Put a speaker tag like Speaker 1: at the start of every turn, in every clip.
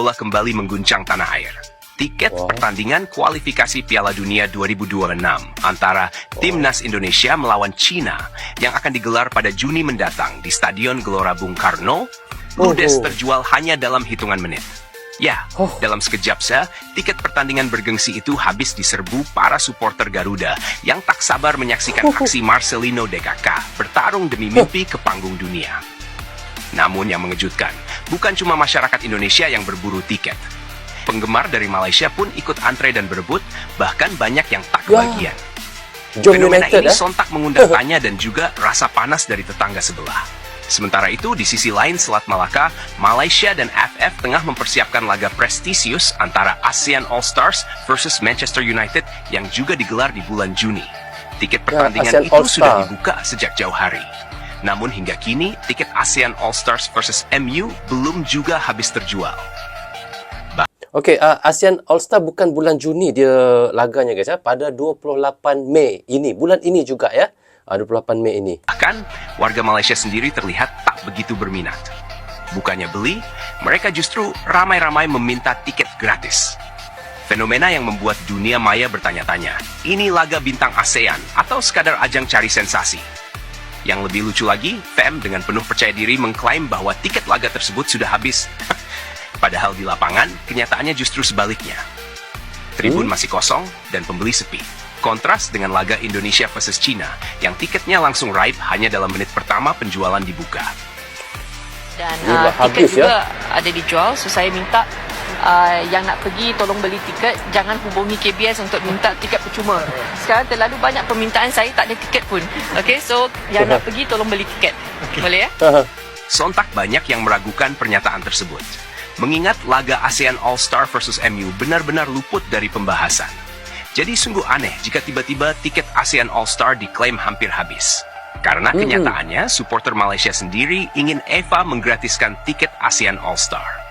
Speaker 1: bola kembali mengguncang tanah air. Tiket pertandingan kualifikasi Piala Dunia 2026 antara Timnas Indonesia melawan Cina yang akan digelar pada Juni mendatang di Stadion Gelora Bung Karno ludes terjual hanya dalam hitungan menit. Ya, dalam sekejap tiket pertandingan bergengsi itu habis diserbu para supporter Garuda yang tak sabar menyaksikan aksi Marcelino DKK bertarung demi mimpi ke panggung dunia. Namun yang mengejutkan, bukan cuma masyarakat Indonesia yang berburu tiket. Penggemar dari Malaysia pun ikut antre dan berebut, bahkan banyak yang tak kebagian. Fenomena ini sontak mengundang tanya dan juga rasa panas dari tetangga sebelah. Sementara itu, di sisi lain Selat Malaka, Malaysia dan AFF tengah mempersiapkan laga prestisius antara ASEAN All-Stars versus Manchester United yang juga digelar di bulan Juni. Tiket pertandingan itu sudah dibuka sejak jauh hari. Namun hingga kini, tiket ASEAN All-Stars versus MU belum juga habis terjual.
Speaker 2: Okey, ASEAN All-Star bukan bulan Juni dia laganya guys ya, pada 28 Mei ini, bulan ini juga ya. 28 Mei ini.
Speaker 1: Bahkan, warga Malaysia sendiri terlihat tak begitu berminat. Bukannya beli, mereka justru ramai-ramai meminta tiket gratis. Fenomena yang membuat dunia maya bertanya-tanya, ini laga bintang ASEAN atau sekadar ajang cari sensasi? Yang lebih lucu lagi, FEM dengan penuh percaya diri mengklaim bahwa tiket laga tersebut sudah habis. Padahal di lapangan, kenyataannya justru sebaliknya. Tribun masih kosong dan pembeli sepi. Kontras dengan laga Indonesia versus China, yang tiketnya langsung raib hanya dalam menit pertama penjualan dibuka.
Speaker 3: Dan tiket juga ada dijual, so saya minta yang nak pergi tolong beli tiket, jangan hubungi KBS untuk minta tiket percuma. Sekarang terlalu banyak permintaan, saya tak ada tiket pun. Okay, so yang nak pergi tolong beli tiket. Boleh ya?
Speaker 1: Sontak banyak yang meragukan pernyataan tersebut. Mengingat laga ASEAN All-Star versus MU benar-benar luput dari pembahasan. Jadi sungguh aneh jika tiba-tiba tiket ASEAN All-Star diklaim hampir habis. Karena kenyataannya, supporter Malaysia sendiri ingin EVA menggratiskan tiket ASEAN All-Star.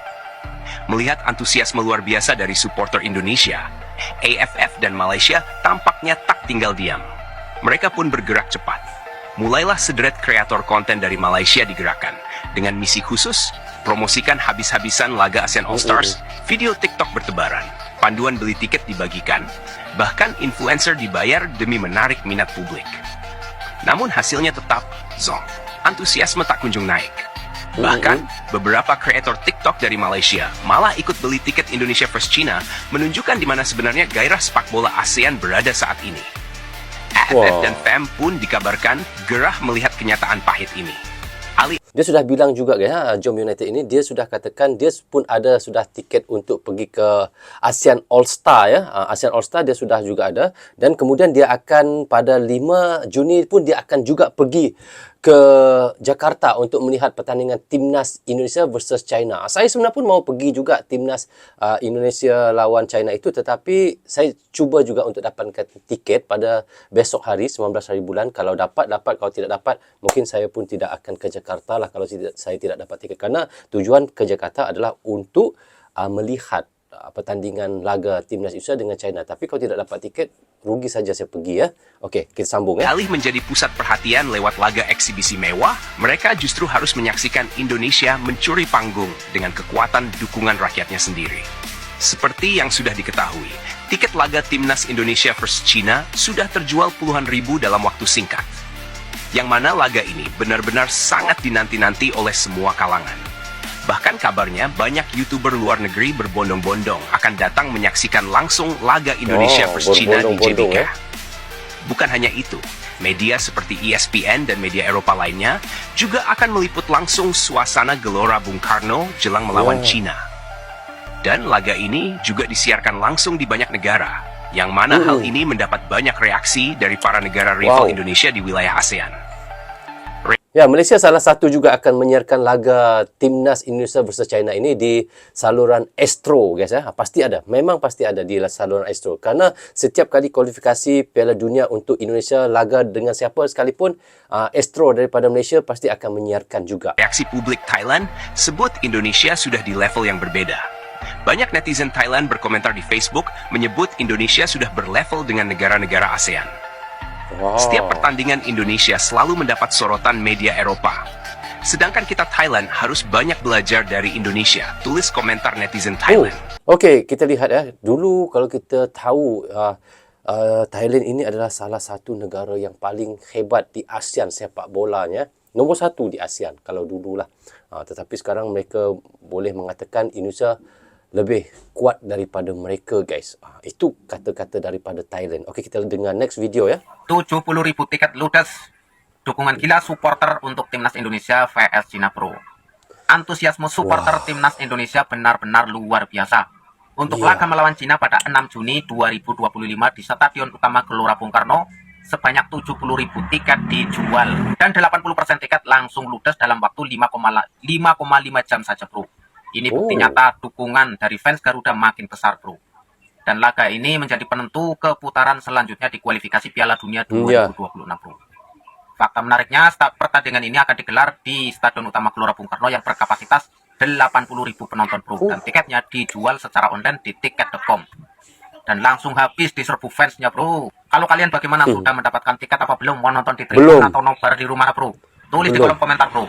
Speaker 1: Melihat antusiasme luar biasa dari supporter Indonesia, AFF dan Malaysia tampaknya tak tinggal diam. Mereka pun bergerak cepat. Mulailah sederet kreator konten dari Malaysia digerakkan dengan misi khusus, promosikan habis-habisan laga ASEAN All-Stars, video TikTok bertebaran, panduan beli tiket dibagikan, bahkan influencer dibayar demi menarik minat publik. Namun hasilnya tetap zonk, antusiasme tak kunjung naik. Bahkan, beberapa kreator TikTok dari Malaysia malah ikut beli tiket Indonesia vs China, menunjukkan di mana sebenarnya gairah sepak bola ASEAN berada saat ini. AFF dan FEM pun dikabarkan gerah melihat kenyataan pahit ini.
Speaker 2: Dia sudah bilang juga ya, Jom United ini dia sudah katakan dia pun ada sudah tiket untuk pergi ke ASEAN All-Star ya. ASEAN All-Star dia sudah juga ada, dan kemudian dia akan pada 5 Juni pun dia akan juga pergi ke Jakarta untuk melihat pertandingan Timnas Indonesia versus China. Saya sebenarnya pun mau pergi juga Timnas Indonesia lawan China itu, tetapi saya cuba juga untuk dapatkan tiket pada besok hari 19 hari bulan. Kalau dapat, kalau tidak dapat mungkin saya pun tidak akan ke Jakarta lah kalau saya tidak dapat tiket, karena tujuan ke Jakarta adalah untuk melihat pertandingan laga Timnas Indonesia dengan China. Tapi kalau tidak dapat tiket, rugi saja saya pergi ya. Okey, kita sambung ya.
Speaker 1: Alih menjadi pusat perhatian lewat laga eksibisi mewah, mereka justru harus menyaksikan Indonesia mencuri panggung dengan kekuatan dukungan rakyatnya sendiri. Seperti yang sudah diketahui, tiket laga Timnas Indonesia versus China sudah terjual puluhan ribu dalam waktu singkat. Yang mana laga ini benar-benar sangat dinanti-nanti oleh semua kalangan. Bahkan kabarnya banyak YouTuber luar negeri berbondong-bondong akan datang menyaksikan langsung laga Indonesia versus China di JBK. Bukan hanya itu, media seperti ESPN dan media Eropa lainnya juga akan meliput langsung suasana Gelora Bung Karno jelang melawan China. Dan laga ini juga disiarkan langsung di banyak negara, yang mana hal ini mendapat banyak reaksi dari para negara rival Indonesia di wilayah ASEAN.
Speaker 2: Ya, Malaysia salah satu juga akan menyiarkan laga Timnas Indonesia versus China ini di saluran Astro, guys ya. Pasti ada, memang pasti ada di saluran Astro. Karena setiap kali kualifikasi Piala Dunia untuk Indonesia laga dengan siapa sekalipun, Astro daripada Malaysia pasti akan menyiarkan juga.
Speaker 1: Reaksi publik Thailand sebut Indonesia sudah di level yang berbeda. Banyak netizen Thailand berkomentar di Facebook menyebut Indonesia sudah berlevel dengan negara-negara ASEAN. Setiap pertandingan Indonesia selalu mendapat sorotan media Eropa. Sedangkan kita Thailand harus banyak belajar dari Indonesia. Tulis komentar netizen Thailand.
Speaker 2: Okey, kita lihat ya. Dulu kalau kita tahu Thailand ini adalah salah satu negara yang paling hebat di ASEAN sepak bolanya. Nombor satu di ASEAN kalau dululah. Tetapi sekarang mereka boleh mengatakan Indonesia lebih kuat daripada mereka, guys. Itu kata-kata daripada Thailand. Okey, kita dengar next video ya.
Speaker 4: 70.000 tiket ludes. Dukungan gila supporter untuk Timnas Indonesia vs Cina Pro. Antusiasme supporter Timnas Indonesia benar-benar luar biasa. Untuk laga melawan Cina pada 6 Juni 2025 di Stadion Utama Gelora Bung Karno, sebanyak 70.000 tiket dijual. Dan 80% tiket langsung ludes dalam waktu 5,5 jam saja, bro. Ini bukti nyata dukungan dari fans Garuda makin besar, bro. Dan laga ini menjadi penentu ke putaran selanjutnya di kualifikasi Piala Dunia 2026, bro. Fakta menariknya, pertandingan ini akan digelar di Stadion Utama Gelora Bung Karno yang berkapasitas 80.000 penonton, bro. Dan tiketnya dijual secara online di tiket.com. Dan langsung habis diserbu fansnya, bro. Kalau kalian bagaimana, sudah mendapatkan tiket apa belum? Mau nonton di tribun atau nobar di rumah, bro? Tulis di kolom komentar, bro.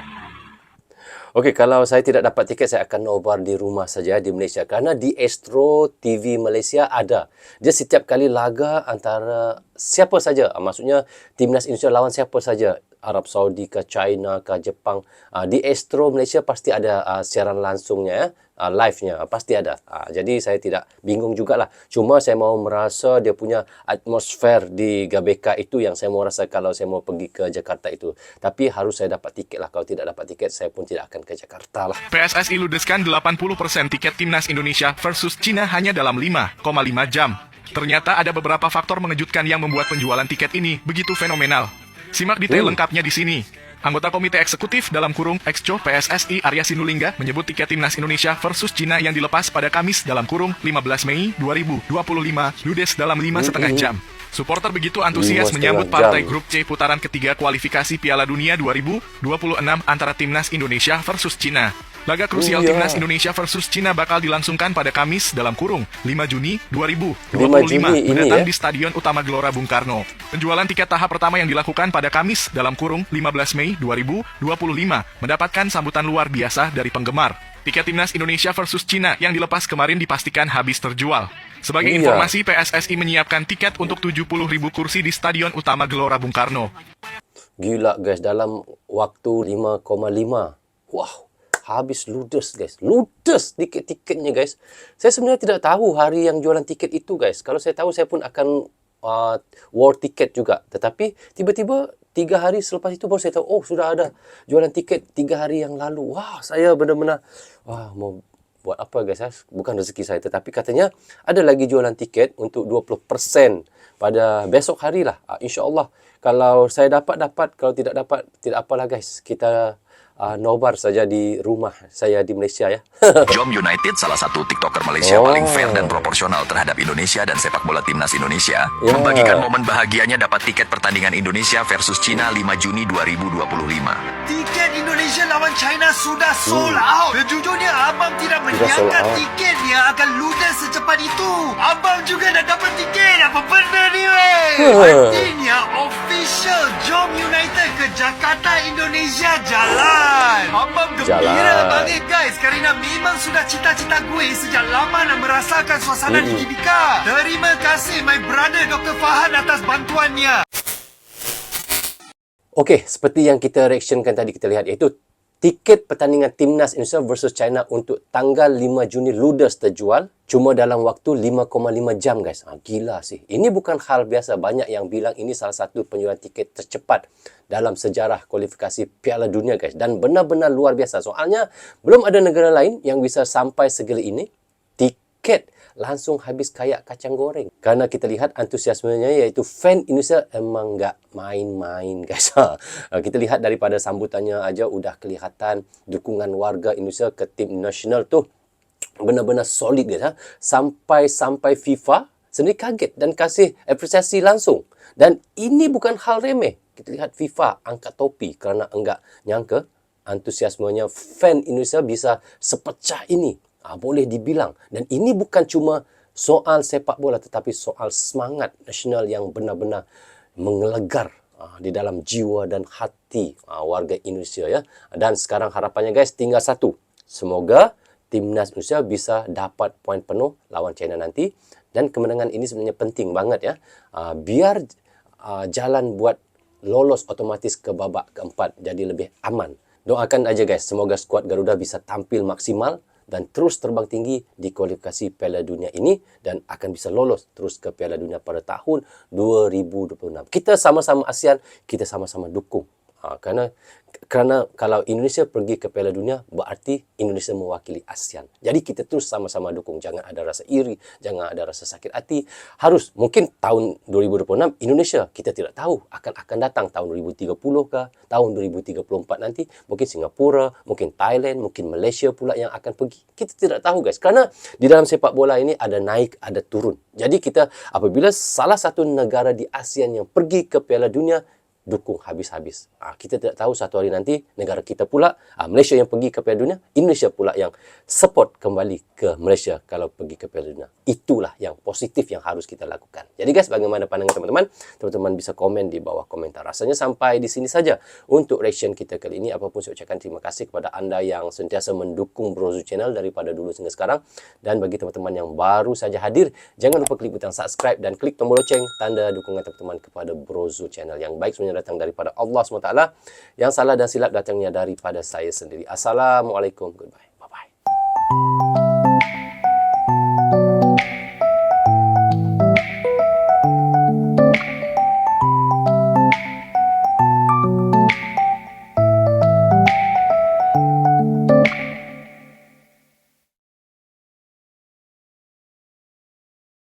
Speaker 2: Okey, kalau saya tidak dapat tiket, saya akan nobar di rumah saja di Malaysia. Kerana di Astro TV Malaysia ada. Dia setiap kali laga antara siapa saja. Maksudnya, Timnas Indonesia lawan siapa saja. Arab Saudi ke China ke Jepang. Di Astro Malaysia pasti ada siaran langsungnya, live-nya. Pasti ada. Jadi, saya tidak bingung jugalah. Cuma saya mau merasa dia punya atmosfer di GBK itu yang saya mau rasa kalau saya mau pergi ke Jakarta itu. Tapi harus saya dapat tiket lah. Kalau tidak dapat tiket, saya pun tidak akan ke Jakarta lah.
Speaker 5: PSSI ludeskan 80% tiket Timnas Indonesia versus Cina hanya dalam 5,5 jam. Ternyata ada beberapa faktor mengejutkan yang membuat penjualan tiket ini begitu fenomenal. Simak detail lengkapnya di sini. Anggota Komite Eksekutif dalam kurung Exco PSSI Arya Sinulinga menyebut tiket Timnas Indonesia versus Cina yang dilepas pada Kamis dalam kurung 15 Mei 2025 ludes dalam 5,5 jam. Supporter begitu antusias
Speaker 2: 5,5
Speaker 5: menyambut partai
Speaker 2: jam.
Speaker 5: grup C putaran ketiga kualifikasi Piala Dunia 2026 antara Timnas Indonesia versus Cina. Laga krusial Timnas Indonesia versus Cina bakal dilangsungkan pada Kamis dalam kurung 5 Juni 2025 mendatang di Stadion Utama Gelora Bung Karno. Penjualan tiket tahap pertama yang dilakukan pada Kamis dalam kurung 15 Mei 2025 mendapatkan sambutan luar biasa dari penggemar. Tiket Timnas Indonesia versus Cina yang dilepas kemarin dipastikan habis terjual. Sebagai informasi, PSSI menyiapkan tiket untuk 70.000 kursi di Stadion Utama Gelora Bung Karno.
Speaker 2: Gila, guys. Dalam waktu 5,5. Wow. Habis ludes, guys. Ludes tiket-tiketnya, guys. Saya sebenarnya tidak tahu hari yang jualan tiket itu, guys. Kalau saya tahu, saya pun akan war tiket juga. Tetapi tiba-tiba 3 hari selepas itu baru saya tahu, oh sudah ada jualan tiket 3 hari yang lalu. Wah, saya benar-benar mau buat apa, guys? Bukan rezeki saya, tetapi katanya ada lagi jualan tiket untuk 20% pada besok hari lah. InsyaAllah. Kalau saya dapat, kalau tidak dapat, tidak apalah, guys. Kita nobar saja di rumah saya di Malaysia ya.
Speaker 6: Jom United, salah satu TikToker Malaysia paling fair dan proporsional terhadap Indonesia dan sepak bola Timnas Indonesia, membagikan momen bahagianya dapat tiket pertandingan Indonesia versus Cina 5 Juni 2025.
Speaker 7: Tiket Indonesia lawan China sudah sold out. Sejujurnya abang tidak menyangka tiketnya akan ludes secepat itu. Abang juga dah dapat tiket. Apa benda ni, weh? Artinya official Jom United ke Jakarta, Indonesia jalan. Abang gembira banget, guys, kerana memang sudah cita-cita gue sejak lama nak merasakan suasana di GBK. Terima kasih my brother Dr. Fahad atas bantuannya.
Speaker 2: Okey, seperti yang kita reactionkan tadi, kita lihat iaitu tiket pertandingan Timnas Indonesia versus China untuk tanggal 5 Juni ludes terjual cuma dalam waktu 5,5 jam, guys. Gila sih. Ini bukan hal biasa. Banyak yang bilang ini salah satu penjualan tiket tercepat dalam sejarah kualifikasi Piala Dunia, guys. Dan benar-benar luar biasa. Soalnya belum ada negara lain yang bisa sampai segala ini. Tiket langsung habis kayak kacang goreng. Karena kita lihat antusiasmenya, iaitu fan Indonesia emang nggak main-main, guys. Kita lihat daripada sambutannya aja udah kelihatan dukungan warga Indonesia ke tim nasional tuh benar-benar solid, guys. Sampai FIFA sendiri kaget dan kasih apresiasi langsung. Dan ini bukan hal remeh. Kita lihat FIFA angkat topi kerana enggak nyangka antusiasmenya fan Indonesia bisa sepecah ini. Boleh dibilang. Dan ini bukan cuma soal sepak bola, tetapi soal semangat nasional yang benar-benar menggelegar di dalam jiwa dan hati warga Indonesia ya. Dan sekarang harapannya guys tinggal satu. Semoga timnas Indonesia bisa dapat poin penuh lawan China nanti, dan kemenangan ini sebenarnya penting banget ya. Biar jalan buat lolos otomatis ke babak keempat jadi lebih aman. Doakan aja guys, semoga skuad Garuda bisa tampil maksimal dan terus terbang tinggi di kualifikasi Piala Dunia ini dan akan bisa lolos terus ke Piala Dunia pada tahun 2026. Kita sama-sama ASEAN, kita sama-sama dukung. Kerana kalau Indonesia pergi ke Piala Dunia, berarti Indonesia mewakili ASEAN. Jadi kita terus sama-sama dukung. Jangan ada rasa iri, jangan ada rasa sakit hati. Harus, mungkin tahun 2026 Indonesia, kita tidak tahu akan datang tahun 2030 kah, tahun 2034 nanti, mungkin Singapura, mungkin Thailand, mungkin Malaysia pula yang akan pergi. Kita tidak tahu guys, kerana di dalam sepak bola ini ada naik, ada turun. Jadi kita apabila salah satu negara di ASEAN yang pergi ke Piala Dunia, dukung habis-habis. Kita tidak tahu satu hari nanti negara kita pula, Malaysia yang pergi ke Piala Dunia, Indonesia pula yang support kembali ke Malaysia kalau pergi ke Piala Dunia. Itulah yang positif yang harus kita lakukan. Jadi guys, bagaimana pandangan teman-teman? Teman-teman bisa komen di bawah komentar. Rasanya sampai di sini saja untuk reaction kita kali ini. Apapun saya ucapkan terima kasih kepada anda yang sentiasa mendukung Brozo Channel daripada dulu hingga sekarang. Dan bagi teman-teman yang baru saja hadir, jangan lupa klik butang subscribe dan klik tombol loceng, tanda dukungan teman-teman kepada Brozo Channel. Yang baik sebenarnya datang daripada Allah SWT, yang salah dan silap datangnya daripada saya sendiri. Assalamualaikum, goodbye, bye-bye.